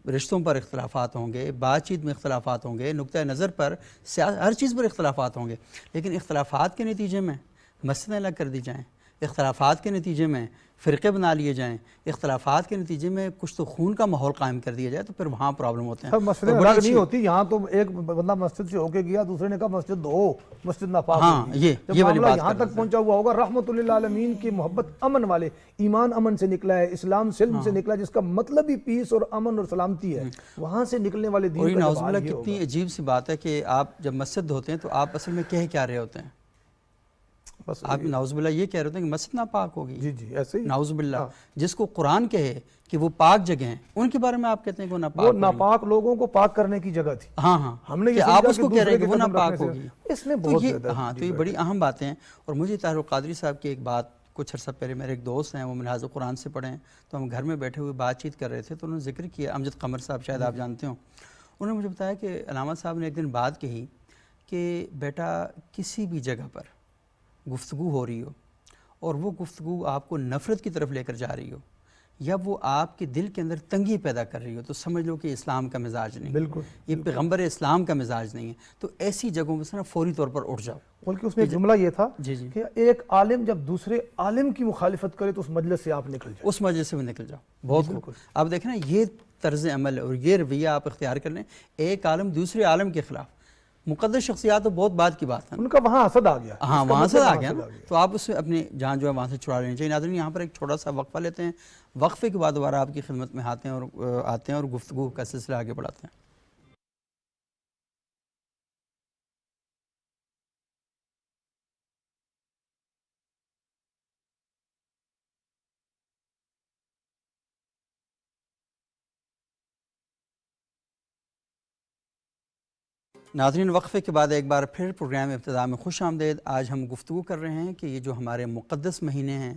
رشتوں پر اختلافات ہوں گے، بات چیت میں اختلافات ہوں گے، نقطہ نظر پر، ہر چیز پر اختلافات ہوں گے، لیکن اختلافات کے نتیجے میں مسجدیں الگ کر دی جائیں، اختلافات کے نتیجے میں فرقے بنا لیے جائیں، اختلافات کے نتیجے میں کچھ تو خون کا ماحول قائم کر دیا جائے تو پھر وہاں پرابلم ہوتے ہیں۔ سب مسجدیں الگ نہیں ہوتی، یہاں تو ایک بندہ مسجد سے ہو کے گیا، دوسرے نے کہا مسجد دو، مسجد ناپاک ہوگی۔ یہ جب والی معاملہ بات یہاں تک پہنچا ہوا ہوگا، رحمت للعالمین کی محبت امن والے، ایمان امن سے نکلا ہے، اسلام سلم سے نکلا، جس کا مطلب ہی پیس اور امن اور سلامتی ہے، وہاں سے نکلنے والے دین کا نعوذ جواب باللہ یہ ہوگا۔ کتنی عجیب سی بات ہے کہ آپ جب مسجد ہوتے ہیں تو آپ اصل میں کہہ کیا رہے ہوتے ہیں؟ بس آپ نعوذ باللہ یہ کہہ رہے ہوتے ہیں کہ مسجد ناپاک ہوگی، جی جی ایسے ہی، نعوذ باللہ، جس کو قرآن کہے کہ وہ پاک جگہ ہیں، ان کے بارے میں آپ کہتے ہیں کہ وہ ناپاک وہ ہوگی۔ کہ لوگوں کو پاک کرنے کی جگہ تھی۔ ہاں ہاں، ہم نے یہ کہ سمجھا آپ اس کہ کو کہہ رہے ہیں کہ دوسرے وہ کے قدم ناپاک رکھنے سے- ہوگی، اس میں تو بہت یہ زیادہ ہاں تو یہ بڑی اہم باتیں ہیں۔ اور مجھے طاہر القادری صاحب کی ایک بات، کچھ عرصہ پہلے میرے ایک دوست ہیں، وہ منہاج قرآن سے پڑھے ہیں، تو ہم گھر میں بیٹھے ہوئے بات چیت کر رہے تھے تو انہوں نے ذکر کیا، امجد قمر صاحب شاید آپ جانتے ہوں، انہوں نے مجھے بتایا کہ علامہ صاحب نے ایک دن بات کہی کہ بیٹا کسی بھی جگہ پر گفتگو ہو رہی ہو اور وہ گفتگو آپ کو نفرت کی طرف لے کر جا رہی ہو یا وہ آپ کے دل کے اندر تنگی پیدا کر رہی ہو تو سمجھ لو کہ اسلام کا مزاج نہیں ہے، بالکل یہ پیغمبر اسلام کا مزاج نہیں ہے، تو ایسی جگہوں میں فوری طور پر اٹھ جاؤ۔ بلکہ اس میں ایک جملہ یہ تھا جی جی، کہ ایک عالم جب دوسرے عالم کی مخالفت کرے تو اس مجلس سے آپ نکل جائیں۔ اس مجلس سے بھی نکل جاؤ، بہت خوب۔ آپ دیکھیں نا، یہ طرز عمل اور یہ رویہ آپ اختیار کر لیں، ایک عالم دوسرے عالم کے خلاف، مقدس شخصیات تو بہت بعد کی بات ہے، ان کا وہاں حسد آ گیا. ہاں اس کا وہاں سے مطلب آ گیا نا، تو آپ اس سے اپنی جان جو ہے وہاں سے چھڑا لینی چاہیے. ناظرین یہاں پر ایک چھوٹا سا وقفہ لیتے ہیں، وقفے کے بعد دوبارہ آپ کی خدمت میں آتے ہیں اور گفتگو کا سلسلہ آگے بڑھاتے ہیں. ناظرین وقفے کے بعد ایک بار پھر پروگرام ابتدا میں خوش آمدید. آج ہم گفتگو کر رہے ہیں کہ یہ جو ہمارے مقدس مہینے ہیں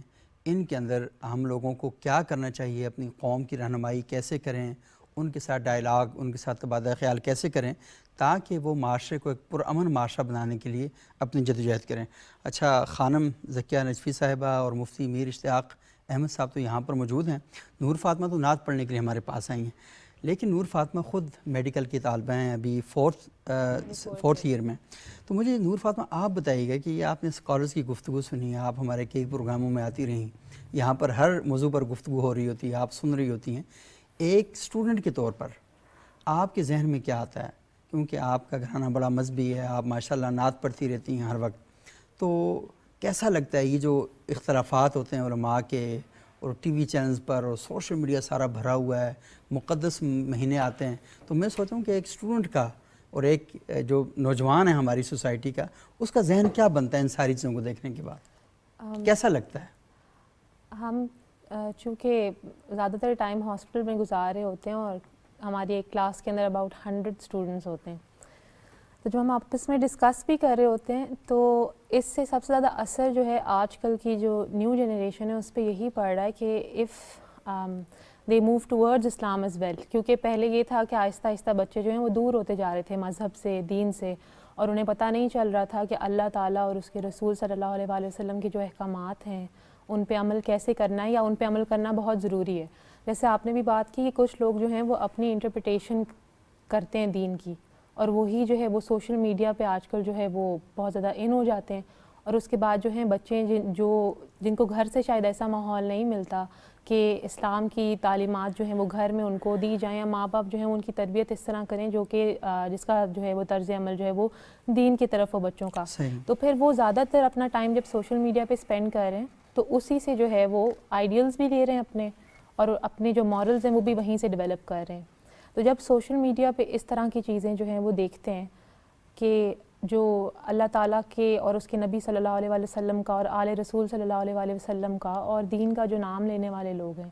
ان کے اندر ہم لوگوں کو کیا کرنا چاہیے، اپنی قوم کی رہنمائی کیسے کریں، ان کے ساتھ ڈائلاگ، ان کے ساتھ تبادلہ خیال کیسے کریں تاکہ وہ معاشرے کو ایک پرامن معاشرہ بنانے کے لیے اپنی جدوجہد کریں. اچھا، خانم ذکیہ نجفی صاحبہ اور مفتی میر اشتیاق احمد صاحب تو یہاں پر موجود ہیں. نور فاطمہ تو نعت پڑھنے کے لیے ہمارے پاس آئی ہیں، لیکن نور فاطمہ خود میڈیکل کی طالبہ ہیں، ابھی فورتھ ایئر میں. تو مجھے نور فاطمہ آپ بتائیے گا کہ یہ آپ نے اسکالرس کی گفتگو سنی ہے، آپ ہمارے کئی پروگراموں میں آتی رہیں، یہاں پر ہر موضوع پر گفتگو ہو رہی ہوتی ہے، آپ سن رہی ہوتی ہیں. ایک اسٹوڈنٹ کے طور پر آپ کے ذہن میں کیا آتا ہے؟ کیونکہ آپ کا گھرانہ بڑا مذہبی ہے، آپ ماشاءاللہ نعت پڑھتی رہتی ہیں ہر وقت، تو کیسا لگتا ہے یہ جو اختلافات ہوتے ہیں علماء کے اور ٹی وی چینلز پر اور سوشل میڈیا سارا بھرا ہوا ہے، مقدس مہینے آتے ہیں، تو میں سوچتا ہوں کہ ایک اسٹوڈنٹ کا اور ایک جو نوجوان ہے ہماری سوسائٹی کا، اس کا ذہن کیا بنتا ہے ان ساری چیزوں کو دیکھنے کے بعد؟ کیسا لگتا ہے؟ ہم چونکہ زیادہ تر ٹائم ہاسپٹل میں گزار رہے ہوتے ہیں اور ہماری ایک کلاس کے اندر اباؤٹ 100 اسٹوڈنٹس ہوتے ہیں، تو جو ہم آپس میں ڈسکس بھی کر رہے ہوتے ہیں تو اس سے سب سے زیادہ اثر جو ہے آج کل کی جو نیو جنریشن ہے اس پہ یہی پڑ رہا ہے کہ if they move towards Islam as well. کیونکہ پہلے یہ تھا کہ آہستہ آہستہ بچے جو ہیں وہ دور ہوتے جا رہے تھے مذہب سے، دین سے، اور انہیں پتہ نہیں چل رہا تھا کہ اللہ تعالیٰ اور اس کے رسول صلی اللہ علیہ وآلہ وسلم کے جو احکامات ہیں ان پہ عمل کیسے کرنا ہے، یا ان پہ عمل کرنا بہت ضروری ہے. جیسے آپ نے بھی بات کی کہ کچھ لوگ جو ہیں وہ اپنی انٹرپریٹیشن کرتے ہیں دین کی، اور وہی جو ہے وہ سوشل میڈیا پہ آج کل جو ہے وہ بہت زیادہ ان ہو جاتے ہیں، اور اس کے بعد جو ہیں بچے جن کو گھر سے شاید ایسا ماحول نہیں ملتا کہ اسلام کی تعلیمات جو ہیں وہ گھر میں ان کو دی جائیں، یا ماں باپ جو ہیں ان کی تربیت اس طرح کریں جو کہ جس کا جو ہے وہ طرز عمل جو ہے وہ دین کی طرف ہو بچوں کا. تو پھر وہ زیادہ تر اپنا ٹائم جب سوشل میڈیا پہ اسپینڈ کر رہے ہیں تو اسی سے جو ہے وہ آئیڈیلز بھی لے رہے ہیں اپنے، اور اپنے جو مورلز ہیں وہ بھی وہیں سے ڈیولپ کر رہے ہیں. تو جب سوشل میڈیا پہ اس طرح کی چیزیں جو ہیں وہ دیکھتے ہیں کہ جو اللہ تعالیٰ کے اور اس کے نبی صلی اللہ علیہ وآلہ وسلم کا اور آل رسول صلی اللہ علیہ وآلہ وسلم کا اور دین کا جو نام لینے والے لوگ ہیں،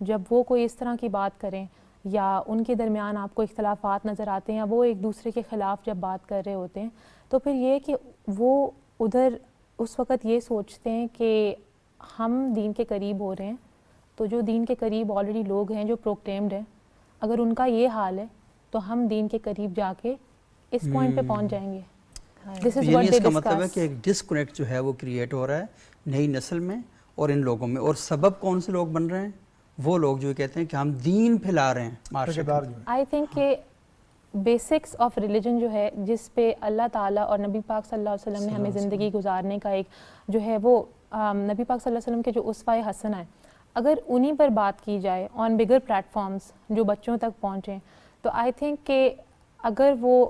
جب وہ کوئی اس طرح کی بات کریں یا ان کے درمیان آپ کو اختلافات نظر آتے ہیں یا وہ ایک دوسرے کے خلاف جب بات کر رہے ہوتے ہیں، تو پھر یہ کہ وہ ادھر اس وقت یہ سوچتے ہیں کہ ہم دین کے قریب ہو رہے ہیں، تو جو دین کے قریب آلریڈی لوگ ہیں جو پروکلیمڈ ہیں، اگر ان کا یہ حال ہے تو ہم دین کے قریب جا کے اس پوائنٹ پہ پہنچ جائیں گے. یعنی اس کا مطلب ہے کہ ایک ڈسکنیکٹ جو ہے وہ کریٹ ہو رہا ہے نئی نسل میں اور ان لوگوں میں. اور سبب کون سے لوگ بن رہے ہیں؟ وہ لوگ جو کہتے ہیں کہ ہم دین پھیلا رہے ہیں معاشرے میں. آئی تھنک کہ بیسکس آف ریلیجن جو ہے جس پہ اللہ تعالیٰ اور نبی پاک صلی اللہ علیہ وسلم نے ہمیں زندگی گزارنے کا ایک جو ہے وہ نبی پاک صلی اللہ علیہ وسلم کے جو اسوہ حسنہ ہے، اگر انہی پر بات کی جائے آن بگر پلیٹفارمز جو بچوں تک پہنچیں، تو آئی تھنک کہ اگر وہ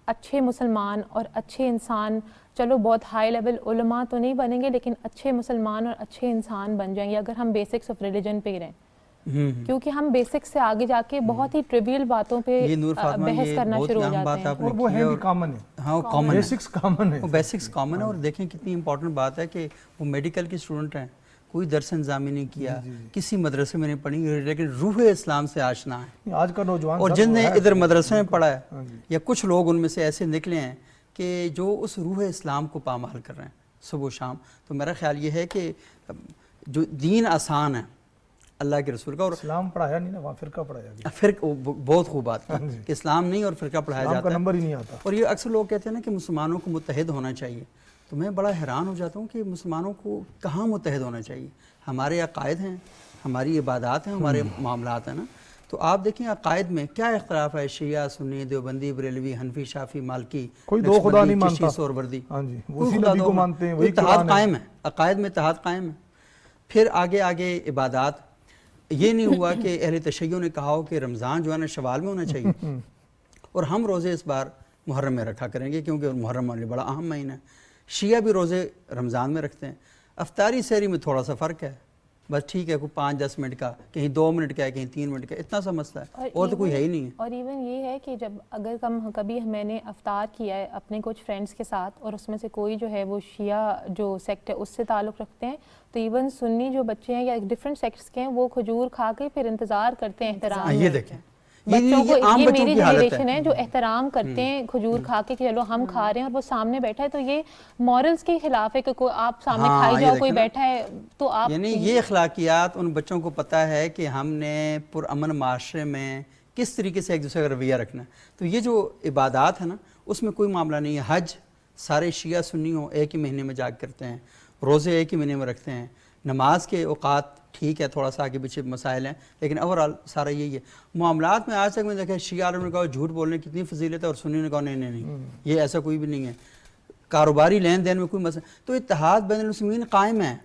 اچھے مسلمان اور اچھے انسان، چلو بہت ہائی لیول علماء تو نہیں بنیں گے لیکن اچھے مسلمان اور اچھے انسان بن جائیں گے اگر ہم بیسکس آف ریلیجن پہ ہی رہیں. کیونکہ ہم بیسکس سے آگے جا کے بہت ہی ٹریویل باتوں پہ بحث کرنا شروع ہو جاتے ہیں، اور وہ ہے بھی کامن ہے. ہاں کامن ہے، بیسکس کامن ہے، وہ بیسکس کامن ہے. اور دیکھیں کتنی امپورٹنٹ بات ہے کہ وہ میڈیکل کے اسٹوڈنٹ ہیں، کوئی درس انظامی نہیں کیا، کسی مدرسے میں نہیں پڑھی، لیکن روح اسلام سے آشنا ہے. آج کا نوجوان اور جن نے ادھر مدرسے میں پڑھا ہے یا کچھ لوگ ان میں سے ایسے نکلے ہیں کہ جو اس روح اسلام کو پامال کر رہے ہیں صبح و شام. تو میرا خیال یہ ہے کہ جو دین آسان ہے اللہ کے رسول کا، اور اسلام پڑھایا نہیں نا، وہاں فرقہ پڑھایا گیا. فرقہ بہت خوب بات ہے کہ اسلام نہیں اور فرقہ پڑھایا جاتا ہے، نمبر ہی نہیں آتا. اور یہ اکثر لوگ کہتے ہیں نا کہ مسلمانوں کو متحد ہونا چاہیے. تو میں بڑا حیران ہو جاتا ہوں کہ مسلمانوں کو کہاں متحد ہونا چاہیے. ہمارے عقائد ہیں، ہماری عبادات ہیں، ہمارے معاملات ہیں نا. تو آپ دیکھیں عقائد میں کیا اختلاف ہے، شیعہ، سنی، دیوبندی، بریلوی، حنفی، شافعی، مالکی، کوئی دو خدا نہیں مانتا، چشتی، سہروردی. ہاں جی، وہی نبی کو مانتے ہیں، وہی اتحاد قائم ہے، عقائد میں اتحاد قائم ہے. پھر آگے آگے عبادات. یہ نہیں ہوا کہ اہل تشیع نے کہا ہو کہ رمضان جو ہے نا شوال میں ہونا چاہیے اور ہم روزے اس بار محرم میں رکھا کریں گے کیونکہ محرم ہمارے لیے بڑا اہم مہینہ ہے۔ شیعہ بھی روزے رمضان میں رکھتے ہیں۔ افطاری سحری میں تھوڑا سا فرق ہے، بس ٹھیک ہے، کوئی 5-10 منٹ کا، کہیں 2 منٹ کا ہے، کہیں 3 منٹ کا، اتنا سا مسئلہ ہے، اور تو کوئی ہے ہی نہیں ہے۔ اور ایون یہ ہے کہ جب اگر کبھی میں نے افطار کیا ہے اپنے کچھ فرینڈس کے ساتھ اور اس میں سے کوئی جو ہے وہ شیعہ جو سیکٹ ہے اس سے تعلق رکھتے ہیں، تو ایون سنی جو بچے ہیں یا ڈفرینٹ سیکٹس کے ہیں وہ کھجور کھا کے پھر انتظار کرتے ہیں احترام یہ دیکھیں، بچوں کو، عام یہ بچوں میری کی حالت جنریشن ہے جو احترام کرتے ہیں کھجور کھا کے کہ چلو ہم کھا رہے ہیں اور وہ سامنے بیٹھا ہے، تو یہ مورلز کے خلاف ہے کہ کوئی آپ سامنے کھائی جاؤ، کوئی بیٹھا ہے تو آپ، یعنی یہ اخلاقیات ان بچوں کو پتہ ہے کہ ہم نے پرامن معاشرے میں کس طریقے سے ایک دوسرے کا رویہ رکھنا ہے۔ تو یہ جو عبادات ہے نا، اس میں کوئی معاملہ نہیں ہے۔ حج سارے شیعہ سنی ہوں ایک ہی مہینے میں جا کے کرتے ہیں، روزے ایک ہی مہینے میں رکھتے ہیں، نماز کے اوقات ٹھیک ہے تھوڑا سا آگے پیچھے مسائل ہیں، لیکن اوورال سارا یہی ہے۔ معاملات میں آج تک میں نے دیکھا شیعہ عالم نے کہا جھوٹ بولنے کی کتنی فضیلت ہے، اور سنی نے کہا نہیں، یہ ایسا کوئی بھی نہیں ہے۔ کاروباری لین دین میں کوئی مسئلہ، تو اتحاد بین المسلمین قائم ہے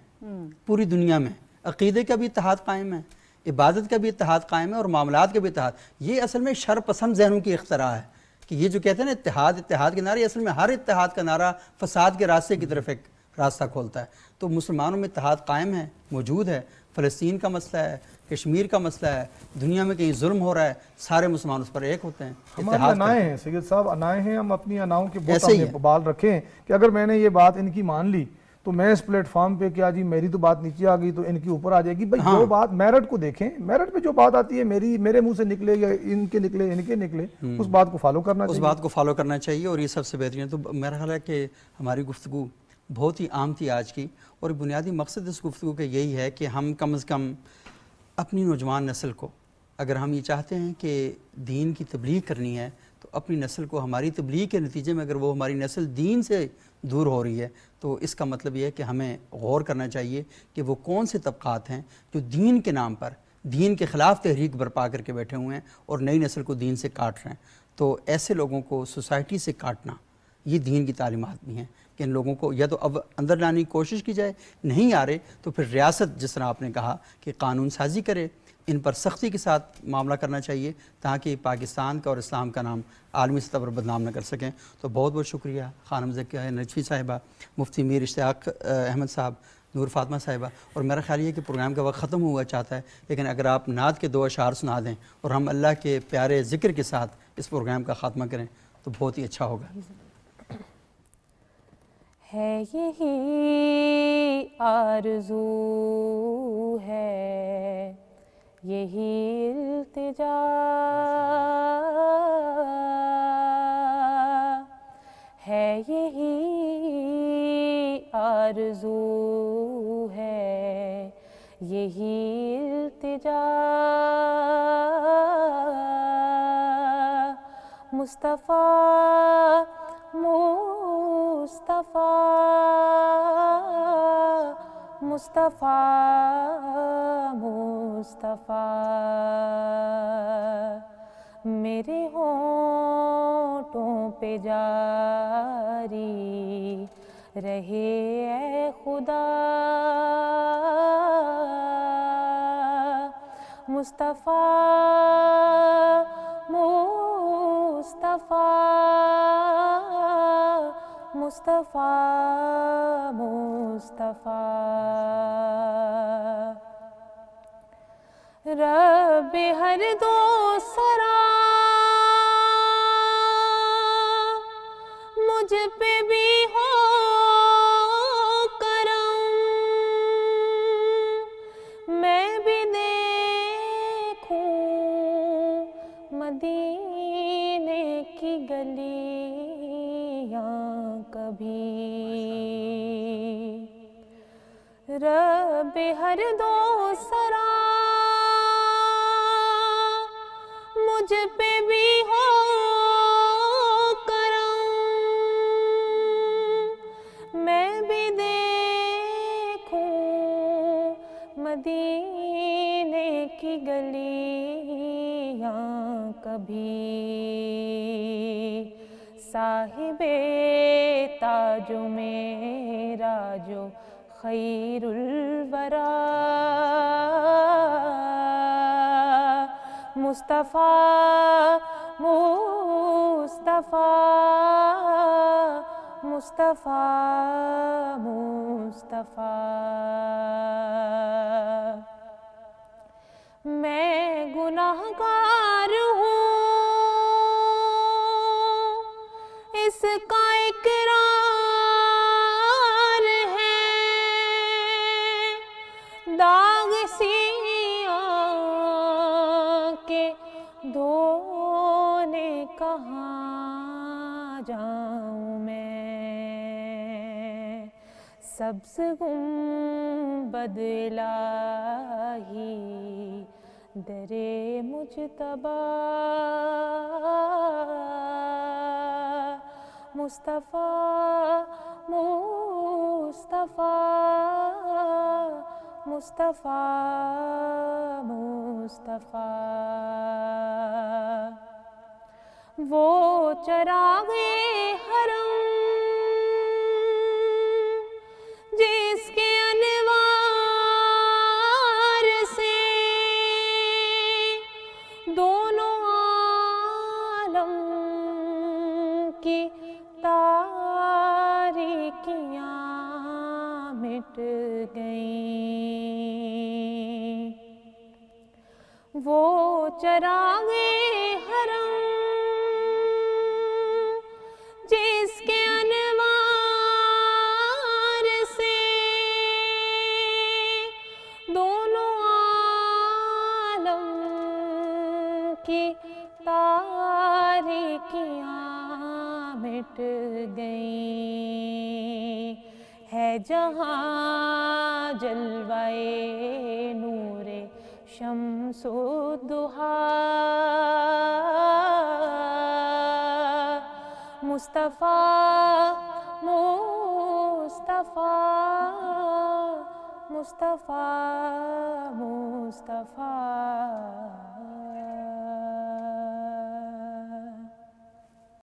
پوری دنیا میں، عقیدے کا بھی اتحاد قائم ہے، عبادت کا بھی اتحاد قائم ہے، اور معاملات کا بھی اتحاد۔ یہ اصل میں شر پسند ذہنوں کی اختراع ہے کہ یہ جو کہتے ہیں نا اتحاد کے نعرے، اصل میں ہر اتحاد کا نعرہ فساد کے راستے کی طرف ایک راستہ کھولتا ہے۔ تو مسلمانوں میں اتحاد قائم ہے، موجود ہے۔ فلسطین کا مسئلہ ہے، کشمیر کا مسئلہ ہے، دنیا میں کہیں ظلم ہو رہا ہے، سارے مسلمان اس پر ایک ہوتے ہیں۔ ہماری انائیں ہیں سید صاحب، انائیں ہیں، ہم اپنی اناؤں کے بہت اپنے بال رکھیں کہ اگر میں نے یہ بات ان کی مان لی تو میں اس پلیٹ فارم پہ کیا جی میری تو بات نیچے آ گئی تو ان کی اوپر آ جائے گی۔ بھائی جو بات میرٹ کو دیکھیں، میرٹ پہ جو بات آتی ہے میرے منہ سے نکلے یا ان کے نکلے اس بات کو فالو کرنا چاہیے، اس بات کو فالو کرنا چاہیے، اور یہ سب سے بہترین ہے۔ تو میرا خیال ہے کہ ہماری گفتگو بہت ہی عام تھی آج کی، اور بنیادی مقصد اس گفتگو کا یہی ہے کہ ہم کم از کم اپنی نوجوان نسل کو، اگر ہم یہ چاہتے ہیں کہ دین کی تبلیغ کرنی ہے تو اپنی نسل کو، ہماری تبلیغ کے نتیجے میں اگر وہ ہماری نسل دین سے دور ہو رہی ہے تو اس کا مطلب یہ ہے کہ ہمیں غور کرنا چاہیے کہ وہ کون سے طبقات ہیں جو دین کے نام پر دین کے خلاف تحریک برپا کر کے بیٹھے ہوئے ہیں اور نئی نسل کو دین سے کاٹ رہے ہیں۔ تو ایسے لوگوں کو سوسائٹی سے کاٹنا، یہ دین کی تعلیمات بھی ہیں کہ ان لوگوں کو یا تو اب اندر لانے کی کوشش کی جائے، نہیں آ رہے تو پھر ریاست جس طرح آپ نے کہا کہ قانون سازی کرے، ان پر سختی کے ساتھ معاملہ کرنا چاہیے تاکہ پاکستان کا اور اسلام کا نام عالمی سطح پر بدنام نہ کر سکیں۔ تو بہت بہت شکریہ خانم ذکیہ نجفی صاحبہ، مفتی میر اشتیاق احمد صاحب، نور فاطمہ صاحبہ، اور میرا خیال یہ کہ پروگرام کا وقت ختم ہوا چاہتا ہے، لیکن اگر آپ نعت کے 2 اشعار سنا دیں اور ہم اللہ کے پیارے ذکر کے ساتھ اس پروگرام کا خاتمہ کریں تو بہت ہی اچھا ہوگا۔ ہے یہی آرزو ہے، یہی التجا ہے، یہی آرزو ہے، یہی التجا مصطفیٰ مصطفیٰ مصطفیٰ مصطفیٰ میرے ہونٹوں پہ جاری رہے اے خدا مصطفیٰ مصطفیٰ مصطفیٰ مصطفیٰ رب ہر دو سرا مجھ پہ بھی ہو کرم، میں بھی دیکھوں مدینے کی گلیاں کبھی، رب ہر دو سرا مجھ پہ بھی ہو کرم، میں بھی دیکھوں مدینے کی گلیاں کبھی، صاحب تاج میرا جو خیر الورا مصطفیٰ مصطفیٰ مصطفیٰ مصطفیٰ مصطفیٰ میں گناہگار ہوں اس کا اقرار ہے داغ سیاہ کے دھونے کہاں جاؤں میں سبز گنبد الہی در مجتبی مصطفیٰ مصطفیٰ مصطفیٰ مصطفیٰ وہ چراغ حرم جس کے انوار سے دونوں عالم کی تاریکیاں مٹ گئیں وہ چراغ حرم جس کے انوار سے دونوں عالم کی تاریکیاں مٹ گئیں ہے جہاں جلوائے نور شمس و ضحیٰ مصطفیٰ مصطفیٰ مصطفیٰ مصطفیٰ